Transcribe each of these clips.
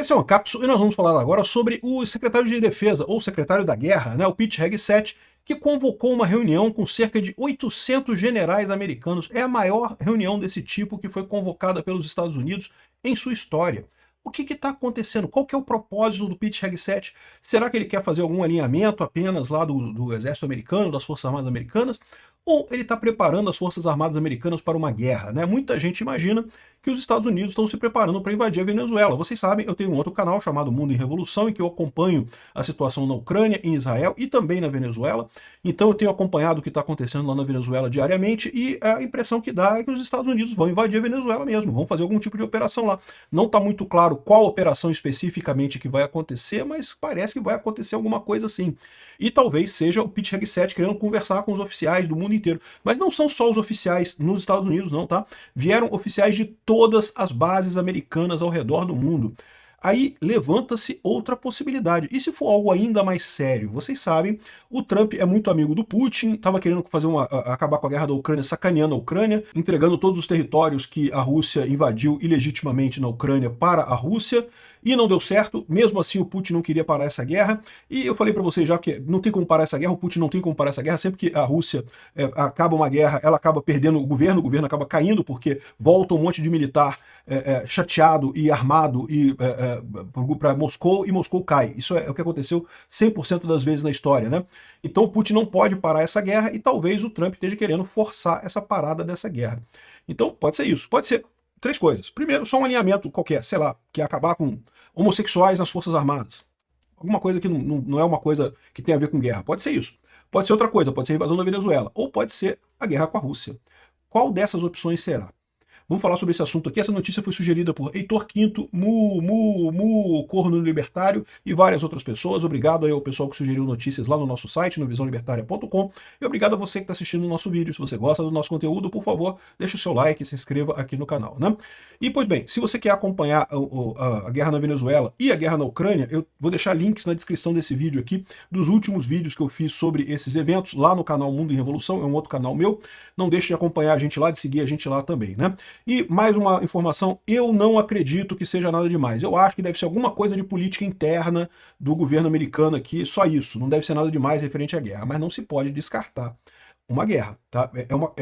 Esse é um Capsule e nós vamos falar agora sobre o secretário de Defesa, ou secretário da Guerra, né, o Pete Hegseth, que convocou uma reunião com cerca de 800 generais americanos. É a maior reunião desse tipo que foi convocada pelos Estados Unidos em sua história. O que está acontecendo? Qual que é o propósito do Pete Hegseth? Será que ele quer fazer algum alinhamento apenas lá do exército americano, das Forças Armadas Americanas? Ou ele está preparando as Forças Armadas Americanas para uma guerra, né? Muita gente imagina que os Estados Unidos estão se preparando para invadir a Venezuela. Vocês sabem, eu tenho um outro canal chamado Mundo em Revolução, em que eu acompanho a situação na Ucrânia, em Israel e também na Venezuela. Então eu tenho acompanhado o que está acontecendo lá na Venezuela diariamente e a impressão que dá é que os Estados Unidos vão invadir a Venezuela mesmo, vão fazer algum tipo de operação lá. Não está muito claro qual operação especificamente que vai acontecer, mas parece que vai acontecer alguma coisa assim. E talvez seja o Pete Hegseth querendo conversar com os oficiais do mundo inteiro. Mas não são só os oficiais nos Estados Unidos, não, tá? Vieram oficiais de todas as bases americanas ao redor do mundo. Aí levanta-se outra possibilidade. E se for algo ainda mais sério? Vocês sabem, o Trump é muito amigo do Putin, estava querendo acabar com a guerra da Ucrânia, sacaneando a Ucrânia, entregando todos os territórios que a Rússia invadiu ilegitimamente na Ucrânia para a Rússia, e não deu certo. Mesmo assim o Putin não queria parar essa guerra, e eu falei para vocês já que não tem como parar essa guerra, o Putin não tem como parar essa guerra. Sempre que a Rússia acaba uma guerra, ela acaba perdendo o governo acaba caindo, porque volta um monte de militar chateado e armado para Moscou, e Moscou cai. Isso é o que aconteceu 100% das vezes na história, né? Então o Putin não pode parar essa guerra, e talvez o Trump esteja querendo forçar essa parada dessa guerra. Então pode ser isso, pode ser três coisas. Primeiro, só um alinhamento qualquer, sei lá, que é acabar com homossexuais nas Forças Armadas. Alguma coisa que não é uma coisa que tem a ver com guerra. Pode ser isso. Pode ser outra coisa, pode ser a invasão da Venezuela, ou pode ser a guerra com a Rússia. Qual dessas opções será? Vamos falar sobre esse assunto aqui. Essa notícia foi sugerida por Heitor Quinto, Corno Libertário e várias outras pessoas. Obrigado aí ao pessoal que sugeriu notícias lá no nosso site, no visãolibertaria.com. E obrigado a você que está assistindo o nosso vídeo. Se você gosta do nosso conteúdo, por favor, deixe o seu like e se inscreva aqui no canal, né? E, pois bem, se você quer acompanhar a guerra na Venezuela e a guerra na Ucrânia, eu vou deixar links na descrição desse vídeo aqui, dos últimos vídeos que eu fiz sobre esses eventos, lá no canal Mundo em Revolução, é um outro canal meu. Não deixe de acompanhar a gente lá, de seguir a gente lá também, né? E mais uma informação, eu não acredito que seja nada demais. Eu acho que deve ser alguma coisa de política interna do governo americano aqui, só isso. Não deve ser nada demais referente à guerra, mas não se pode descartar uma guerra, tá?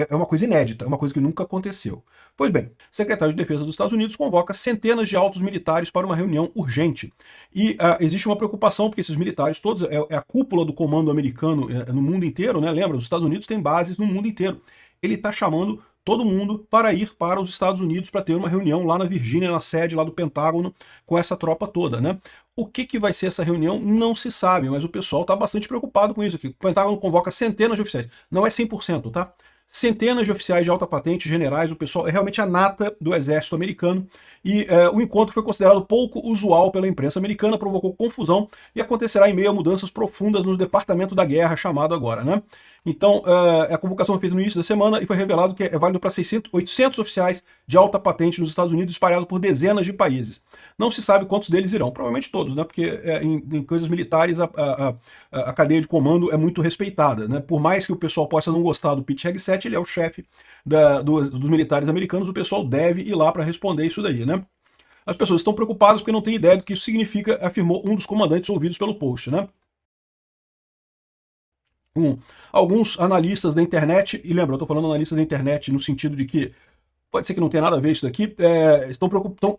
É uma coisa inédita, é uma coisa que nunca aconteceu. Pois bem, o secretário de Defesa dos Estados Unidos convoca centenas de altos militares para uma reunião urgente. E existe uma preocupação, porque esses militares todos, é a cúpula do comando americano no mundo inteiro, né? Lembra, os Estados Unidos têm bases no mundo inteiro. Ele está chamando todo mundo para ir para os Estados Unidos para ter uma reunião lá na Virgínia, na sede lá do Pentágono, com essa tropa toda, né? O que vai ser essa reunião não se sabe, mas o pessoal está bastante preocupado com isso aqui. O Pentágono convoca centenas de oficiais, não é 100%, tá? Centenas de oficiais de alta patente, generais, o pessoal é realmente a nata do exército americano, e o encontro foi considerado pouco usual pela imprensa americana, provocou confusão e acontecerá em meio a mudanças profundas no Departamento da Guerra, chamado agora, né? Então, a convocação foi feita no início da semana e foi revelado que é válido para 800 oficiais de alta patente nos Estados Unidos, espalhados por dezenas de países. Não se sabe quantos deles irão, provavelmente todos, né? Porque em coisas militares a cadeia de comando é muito respeitada, né? Por mais que o pessoal possa não gostar do Pete Hegseth, ele é o chefe dos militares americanos, o pessoal deve ir lá para responder isso daí, né? As pessoas estão preocupadas porque não têm ideia do que isso significa, afirmou um dos comandantes ouvidos pelo post, né? Alguns analistas da internet, e lembra, eu estou falando analistas da internet no sentido de que pode ser que não tenha nada a ver isso daqui, estão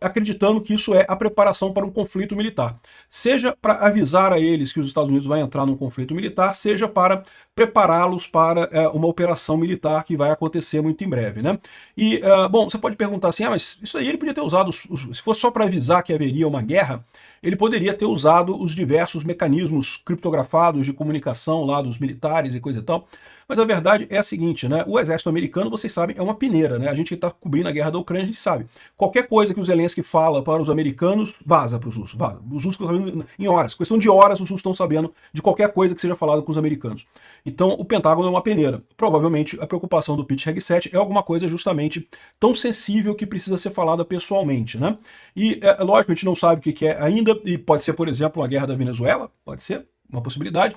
acreditando que isso é a preparação para um conflito militar. Seja para avisar a eles que os Estados Unidos vai entrar num conflito militar, seja para prepará-los para uma operação militar que vai acontecer muito em breve, né? E, bom, você pode perguntar assim, mas isso aí ele podia ter usado, se fosse só para avisar que haveria uma guerra, ele poderia ter usado os diversos mecanismos criptografados de comunicação lá dos militares e coisa e tal. Mas a verdade é a seguinte, né? O exército americano, vocês sabem, é uma peneira, né? A gente que está cobrindo a guerra da Ucrânia, a gente sabe. Qualquer coisa que o Zelensky fala para os americanos, vaza para os russos. Vaza. Os russos estão sabendo em horas. Questão de horas, os russos estão sabendo de qualquer coisa que seja falada com os americanos. Então, o Pentágono é uma peneira. Provavelmente, a preocupação do Pete Hegseth é alguma coisa justamente tão sensível que precisa ser falada pessoalmente, né? E, lógico, a gente não sabe o que é ainda, e pode ser, por exemplo, a guerra da Venezuela, pode ser, uma possibilidade.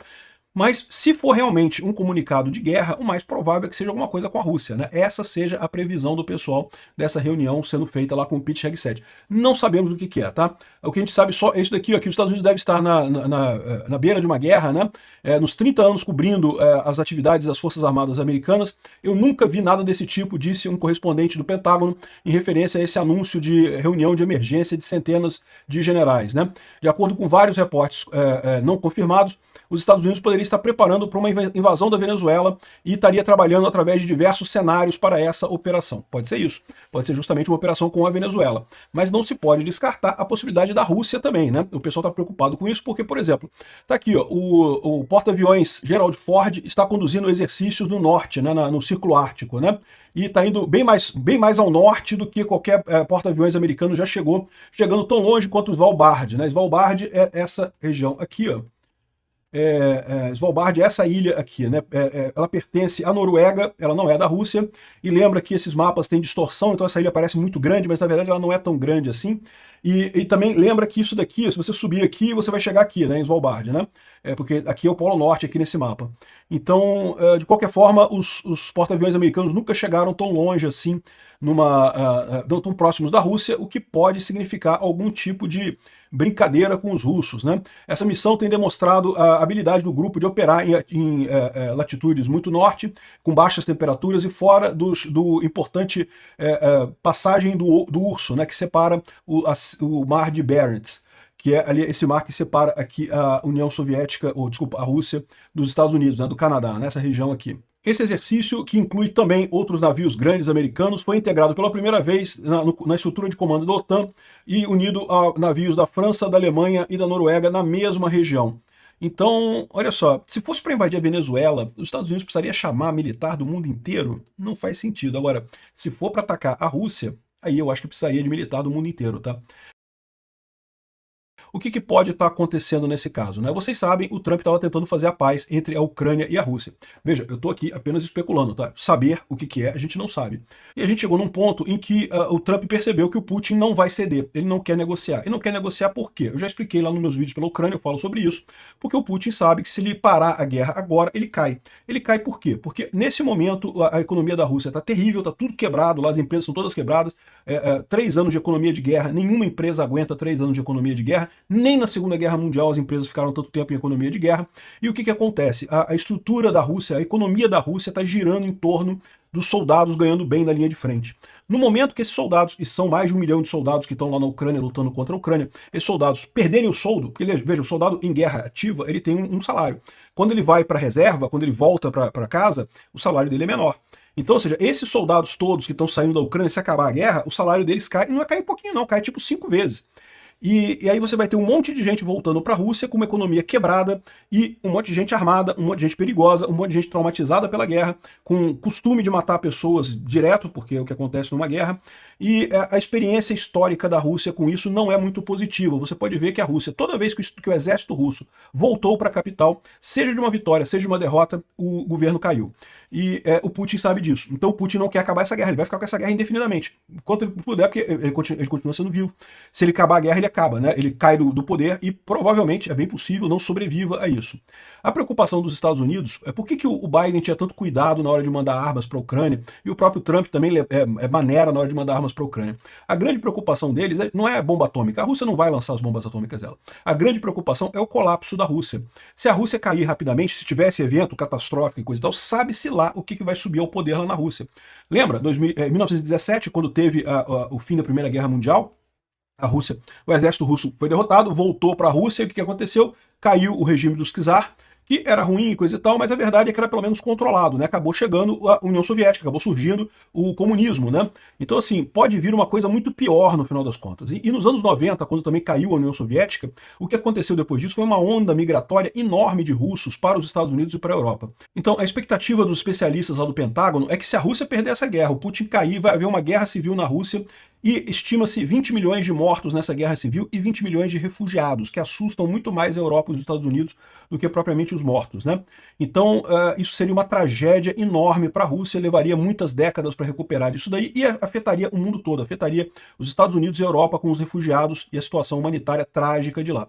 Mas se for realmente um comunicado de guerra, o mais provável é que seja alguma coisa com a Rússia, né? Essa seja a previsão do pessoal dessa reunião sendo feita lá com o Pete Hegseth. Não sabemos o que é, tá? O que a gente sabe só é isso daqui, ó, que os Estados Unidos devem estar na beira de uma guerra, né? Nos 30 anos cobrindo as atividades das Forças Armadas Americanas. Eu nunca vi nada desse tipo, disse um correspondente do Pentágono, em referência a esse anúncio de reunião de emergência de centenas de generais, né? De acordo com vários reportes não confirmados, os Estados Unidos poderiam estar preparando para uma invasão da Venezuela e estaria trabalhando através de diversos cenários para essa operação. Pode ser isso, pode ser justamente uma operação com a Venezuela. Mas não se pode descartar a possibilidade da Rússia também, né? O pessoal está preocupado com isso porque, por exemplo, tá aqui, ó, o porta-aviões Gerald Ford está conduzindo exercícios no norte, né, no Círculo Ártico, né? E está indo bem mais ao norte do que qualquer porta-aviões americano já chegou, chegando tão longe quanto o Svalbard, né? Svalbard é essa região aqui, ó. Svalbard é essa ilha aqui, né? Ela pertence à Noruega, ela não é da Rússia, e lembra que esses mapas têm distorção, então essa ilha parece muito grande, mas na verdade ela não é tão grande assim. E também lembra que isso daqui, se você subir aqui, você vai chegar aqui, né, em Svalbard, né? Porque aqui é o Polo Norte, aqui nesse mapa. Então, de qualquer forma, os porta-aviões americanos nunca chegaram tão longe assim, não tão próximos da Rússia, o que pode significar algum tipo de brincadeira com os russos, né? Essa missão tem demonstrado a habilidade do grupo de operar em latitudes muito norte, com baixas temperaturas e fora do importante passagem do Urso, né, que separa o mar de Barents, que é ali esse mar que separa aqui a União Soviética, ou desculpa, a Rússia dos Estados Unidos, né, do Canadá, nessa região aqui. Esse exercício, que inclui também outros navios grandes americanos, foi integrado pela primeira vez na estrutura de comando da OTAN e unido a navios da França, da Alemanha e da Noruega na mesma região. Então, olha só, se fosse para invadir a Venezuela, os Estados Unidos precisaria chamar militar do mundo inteiro? Não faz sentido. Agora, se for para atacar a Rússia, aí eu acho que precisaria de militar do mundo inteiro, tá? O que pode estar acontecendo nesse caso, né? Vocês sabem, o Trump estava tentando fazer a paz entre a Ucrânia e a Rússia. Veja, eu estou aqui apenas especulando, tá? Saber o que é, a gente não sabe. E a gente chegou num ponto em que o Trump percebeu que o Putin não vai ceder, ele não quer negociar. E não quer negociar por quê? Eu já expliquei lá nos meus vídeos pela Ucrânia, eu falo sobre isso, porque o Putin sabe que se ele parar a guerra agora, ele cai. Ele cai por quê? Porque nesse momento a economia da Rússia está terrível, está tudo quebrado, lá as empresas são todas quebradas, 3 anos de economia de guerra, nenhuma empresa aguenta 3 anos de economia de guerra, nem na Segunda Guerra Mundial as empresas ficaram tanto tempo em economia de guerra. E o que acontece? A estrutura da Rússia, a economia da Rússia está girando em torno dos soldados ganhando bem na linha de frente. No momento que esses soldados, e são mais de 1 milhão de soldados que estão lá na Ucrânia lutando contra a Ucrânia, esses soldados perderem o soldo, porque veja, o soldado em guerra ativa, ele tem um salário. Quando ele vai para a reserva, quando ele volta para casa, o salário dele é menor. Então, ou seja, esses soldados todos que estão saindo da Ucrânia, se acabar a guerra, o salário deles cai, e não vai cair um pouquinho não, cai tipo 5 vezes. E aí você vai ter um monte de gente voltando para a Rússia com uma economia quebrada e um monte de gente armada, um monte de gente perigosa, um monte de gente traumatizada pela guerra, com costume de matar pessoas direto, porque é o que acontece numa guerra. E a experiência histórica da Rússia com isso não é muito positiva. Você pode ver que a Rússia, toda vez que o exército russo voltou para a capital, seja de uma vitória, seja de uma derrota, o governo caiu. E o Putin sabe disso. Então o Putin não quer acabar essa guerra, ele vai ficar com essa guerra indefinidamente. Enquanto ele puder, porque ele continua sendo vivo. Se ele acabar a guerra, ele acaba, né? Ele cai do poder e provavelmente, é bem possível, não sobreviva a isso. A preocupação dos Estados Unidos é por que o Biden tinha tanto cuidado na hora de mandar armas para a Ucrânia e o próprio Trump também é maneira na hora de mandar armas para a Ucrânia. A grande preocupação deles não é a bomba atômica. A Rússia não vai lançar as bombas atômicas dela. A grande preocupação é o colapso da Rússia. Se a Rússia cair rapidamente, se tivesse evento catastrófico e coisa e tal, sabe-se lá o que vai subir ao poder lá na Rússia. Lembra, 1917, quando teve o fim da Primeira Guerra Mundial, o exército russo foi derrotado, voltou para a Rússia, e o que aconteceu? Caiu o regime dos czar, que era ruim e coisa e tal, mas a verdade é que era pelo menos controlado, né? Acabou chegando a União Soviética, acabou surgindo o comunismo, né? Então, assim, pode vir uma coisa muito pior no final das contas. E nos anos 90, quando também caiu a União Soviética, o que aconteceu depois disso foi uma onda migratória enorme de russos para os Estados Unidos e para a Europa. Então, a expectativa dos especialistas lá do Pentágono é que se a Rússia perder essa guerra, o Putin cair, vai haver uma guerra civil na Rússia, e estima-se 20 milhões de mortos nessa guerra civil e 20 milhões de refugiados, que assustam muito mais a Europa e os Estados Unidos do que propriamente os mortos, né? Então, isso seria uma tragédia enorme para a Rússia, levaria muitas décadas para recuperar isso daí e afetaria o mundo todo, afetaria os Estados Unidos e a Europa com os refugiados e a situação humanitária trágica de lá.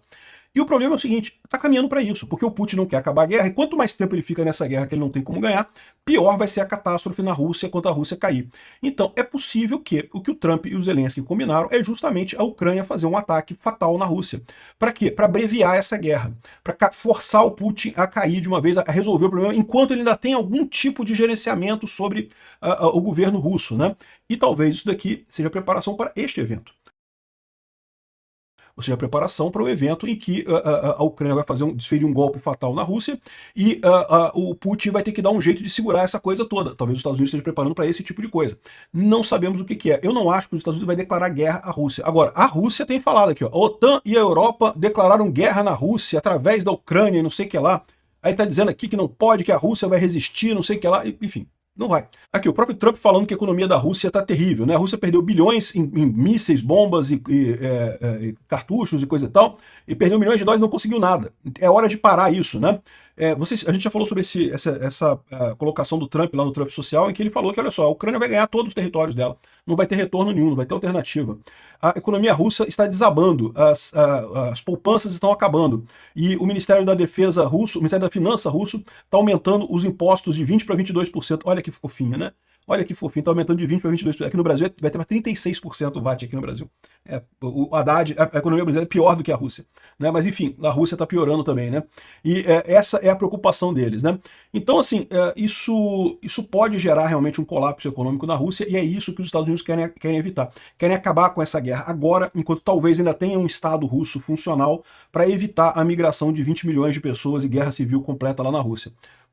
E o problema é o seguinte, está caminhando para isso, porque o Putin não quer acabar a guerra, e quanto mais tempo ele fica nessa guerra que ele não tem como ganhar, pior vai ser a catástrofe na Rússia quando a Rússia cair. Então é possível que o Trump e o Zelensky combinaram é justamente a Ucrânia fazer um ataque fatal na Rússia. Para quê? Para abreviar essa guerra, para forçar o Putin a cair de uma vez, a resolver o problema, enquanto ele ainda tem algum tipo de gerenciamento sobre o governo russo, né? E talvez isso daqui seja preparação para este evento. Ou seja, a preparação para o evento em que a Ucrânia vai desferir um golpe fatal na Rússia e o Putin vai ter que dar um jeito de segurar essa coisa toda. Talvez os Estados Unidos estejam preparando para esse tipo de coisa. Não sabemos o que é. Eu não acho que os Estados Unidos vai declarar guerra à Rússia. Agora, a Rússia tem falado aqui, ó, a OTAN e a Europa declararam guerra na Rússia através da Ucrânia e não sei o que lá. Aí tá dizendo aqui que não pode, que a Rússia vai resistir, não sei o que lá, enfim. Não vai. Aqui, o próprio Trump falando que a economia da Rússia está terrível, né? A Rússia perdeu bilhões em mísseis, bombas e cartuchos e coisa e tal, e perdeu milhões de dólares e não conseguiu nada. É hora de parar isso, né? A gente já falou sobre essa colocação do Trump lá no Trump Social, em que ele falou que, olha só, a Ucrânia vai ganhar todos os territórios dela, não vai ter retorno nenhum, não vai ter alternativa. A economia russa está desabando, as poupanças estão acabando, e o Ministério da Defesa russo, o Ministério da Finança russo, está aumentando os impostos de 20% para 22%. Olha que fofinho, né? Olha que fofinho, está aumentando de 20% para 22%. Aqui no Brasil vai ter para 36% o VAT aqui no Brasil. O Haddad, a economia brasileira é pior do que a Rússia, né? Mas enfim, a Rússia está piorando também, né? E essa é a preocupação deles, né? Então, assim, isso pode gerar realmente um colapso econômico na Rússia, e é isso que os Estados Unidos querem evitar. Querem acabar com essa guerra agora, enquanto talvez ainda tenha um Estado russo funcional para evitar a migração de 20 milhões de pessoas e guerra civil completa lá na Rússia.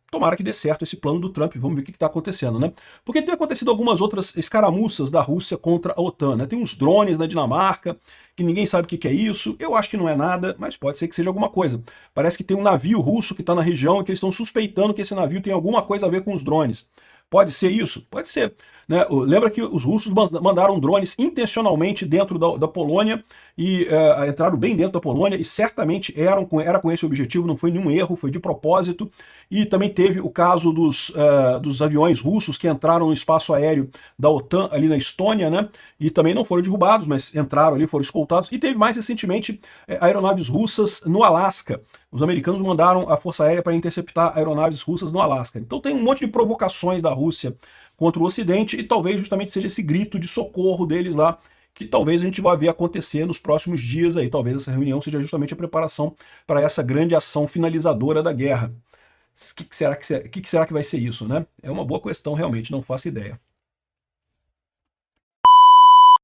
Tomara que dê certo esse plano do Trump, vamos ver o que está acontecendo, né? Porque tem acontecido algumas outras escaramuças da Rússia contra a OTAN, né? Tem uns drones na Dinamarca, que ninguém sabe o que é isso, eu acho que não é nada, mas pode ser que seja alguma coisa. Parece que tem um navio russo que está na região e que eles estão suspeitando que esse navio tem alguma coisa a ver com os drones. Pode ser isso? Pode ser. Né? Lembra que os russos mandaram drones intencionalmente dentro da Polônia e entraram bem dentro da Polônia e certamente era com esse objetivo, não foi nenhum erro, foi de propósito. E também teve o caso dos aviões russos que entraram no espaço aéreo da OTAN ali na Estônia, né? E também não foram derrubados, mas entraram ali, foram escoltados. E teve mais recentemente aeronaves russas no Alasca. Os americanos mandaram a Força Aérea para interceptar aeronaves russas no Alasca. Então tem um monte de provocações da Rússia contra o Ocidente, e talvez justamente seja esse grito de socorro deles lá, que talvez a gente vá ver acontecer nos próximos dias aí. Talvez essa reunião seja justamente a preparação para essa grande ação finalizadora da guerra. O que será que vai ser isso, né? É uma boa questão, realmente, não faço ideia.